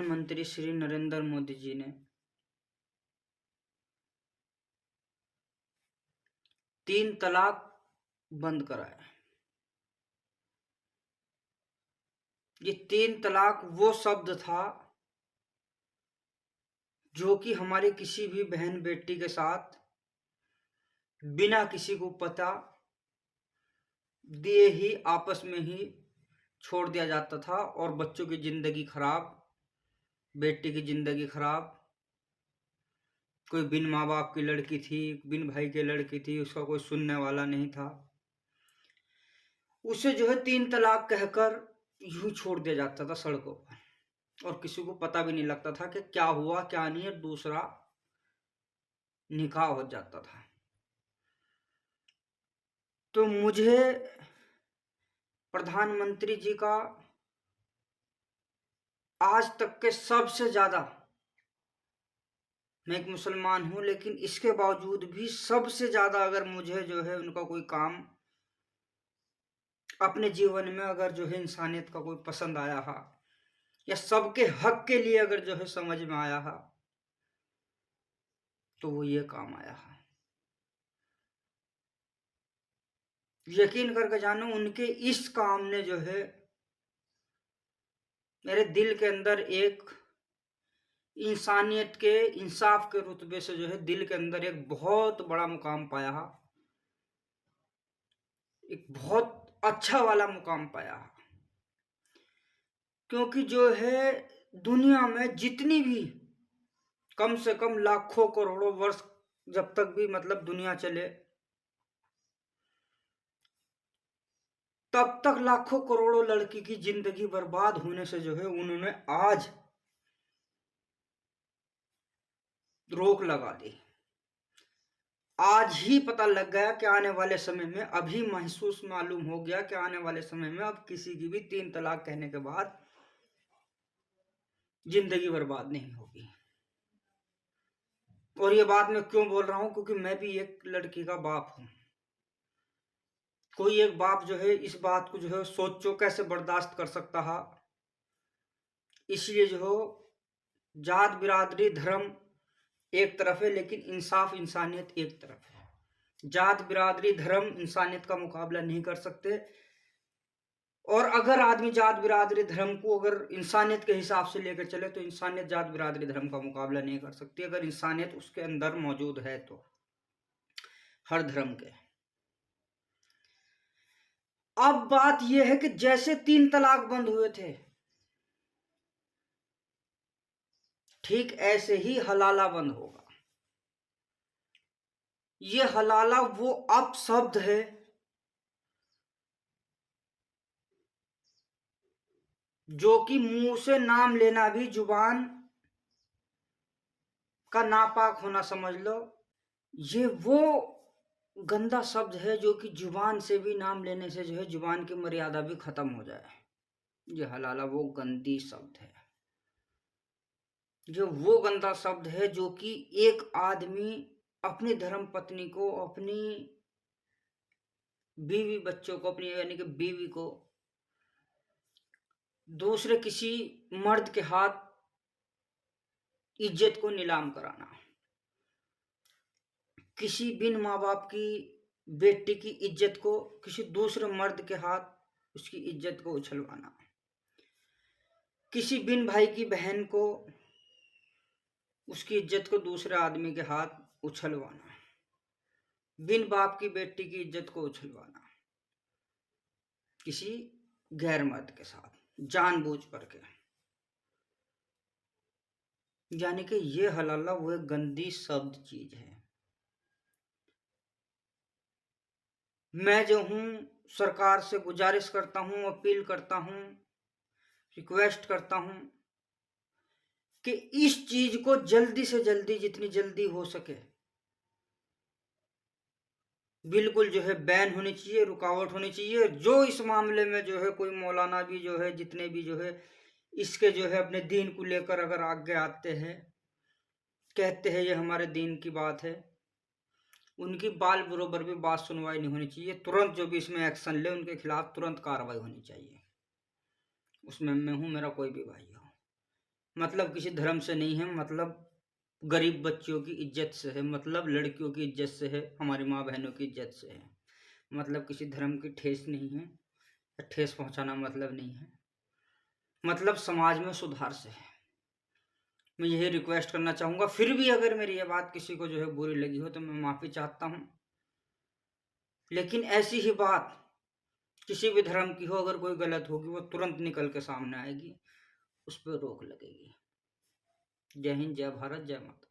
प्रधानमंत्री श्री नरेंद्र मोदी जी ने 3 तलाक बंद कराया। ये 3 तलाक वो शब्द था जो कि हमारी किसी भी बहन बेटी के साथ बिना किसी को पता दिए ही आपस में ही छोड़ दिया जाता था और बच्चों की जिंदगी खराब, बेटी की जिंदगी खराब। कोई बिन माँ बाप की लड़की थी, बिन भाई की लड़की थी, उसका कोई सुनने वाला नहीं था। उसे जो है 3 तलाक कहकर यूं छोड़ दिया जाता था सड़कों पर और किसी को पता भी नहीं लगता था कि क्या हुआ क्या नहीं है, दूसरा निकाह हो जाता था। तो मुझे प्रधानमंत्री जी का आज तक के सबसे ज्यादा, मैं एक मुसलमान हूं लेकिन इसके बावजूद भी सबसे ज्यादा अगर मुझे जो है उनका कोई काम अपने जीवन में अगर जो है इंसानियत का कोई पसंद आया है या सबके हक के लिए अगर जो है समझ में आया है तो वो ये काम आया है। यकीन करके जानो, उनके इस काम ने जो है मेरे दिल के अंदर एक इंसानियत के, इंसाफ के रुतबे से जो है दिल के अंदर एक बहुत बड़ा मुकाम पाया है, एक बहुत अच्छा वाला मुकाम पाया है। क्योंकि जो है दुनिया में जितनी भी कम से कम लाखों करोड़ों वर्ष जब तक भी मतलब दुनिया चले तब तक लाखों करोड़ों लड़की की जिंदगी बर्बाद होने से जो है उन्होंने आज रोक लगा दी। आज ही पता लग गया कि आने वाले समय में, अभी महसूस मालूम हो गया कि आने वाले समय में अब किसी की भी 3 तलाक कहने के बाद जिंदगी बर्बाद नहीं होगी। और ये बात मैं क्यों बोल रहा हूं, क्योंकि मैं भी एक लड़की का बाप हूं। कोई एक बाप जो है इस बात को जो है सोचो कैसे बर्दाश्त कर सकता है। इसलिए जो हो जात बिरादरी धर्म एक तरफ है लेकिन इंसाफ इंसानियत एक तरफ है। जात बिरादरी धर्म इंसानियत का मुकाबला नहीं कर सकते और अगर आदमी जात बिरादरी धर्म को अगर इंसानियत के हिसाब से लेकर चले तो इंसानियत जात बिरादरी धर्म का मुकाबला नहीं कर सकती अगर इंसानियत उसके अंदर मौजूद है तो, हर धर्म के। अब बात यह है कि जैसे 3 तलाक बंद हुए थे ठीक ऐसे ही हलाला बंद होगा। ये हलाला वो अपशब्द है जो कि मुंह से नाम लेना भी जुबान का नापाक होना समझ लो। ये वो गंदा शब्द है जो कि जुबान से भी नाम लेने से जो है जुबान की मर्यादा भी खत्म हो जाए। ये हलाला वो गंदी शब्द है, जो वो गंदा शब्द है जो कि एक आदमी अपनी धर्म पत्नी को, अपनी बीवी बच्चों को, अपनी यानी कि बीवी को दूसरे किसी मर्द के हाथ इज्जत को नीलाम कराना, किसी बिन माँ बाप की बेटी की इज्जत को किसी दूसरे मर्द के हाथ उसकी इज्जत को उछलवाना, किसी बिन भाई की बहन को उसकी इज्जत को दूसरे आदमी के हाथ उछलवाना, बिन बाप की बेटी की इज्जत को उछलवाना किसी गैर मर्द के साथ जानबूझ करके। यानी कि ये हलाला वो एक गंदी शब्द चीज है। मैं जो हूं सरकार से गुजारिश करता हूं, अपील करता हूं, रिक्वेस्ट करता हूं कि इस चीज को जल्दी से जल्दी, जितनी जल्दी हो सके बिल्कुल जो है बैन होनी चाहिए, रुकावट होनी चाहिए। जो इस मामले में जो है कोई मौलाना भी जो है, जितने भी जो है इसके जो है अपने दीन को लेकर अगर आगे आते हैं, कहते हैं ये हमारे दीन की बात है, उनकी बाल बरोबर भी बात सुनवाई नहीं होनी चाहिए। तुरंत जो भी इसमें एक्शन ले उनके खिलाफ तुरंत कार्रवाई होनी चाहिए। उसमें मैं हूं, मेरा कोई भी भाई हो। मतलब किसी धर्म से नहीं है, मतलब गरीब बच्चियों की इज्जत से है, मतलब लड़कियों की इज्जत से है, हमारी माँ बहनों की इज्जत से है। मतलब किसी धर्म की ठेस नहीं है, ठेस पहुंचाना मतलब नहीं है, मतलब समाज में सुधार से है। मैं यही रिक्वेस्ट करना चाहूँगा। फिर भी अगर मेरी ये बात किसी को जो है बुरी लगी हो तो मैं माफ़ी चाहता हूँ। लेकिन ऐसी ही बात किसी भी धर्म की हो, अगर कोई गलत होगी वो तुरंत निकल के सामने आएगी, उस पर रोक लगेगी। जय हिंद, जय भारत, जय माता।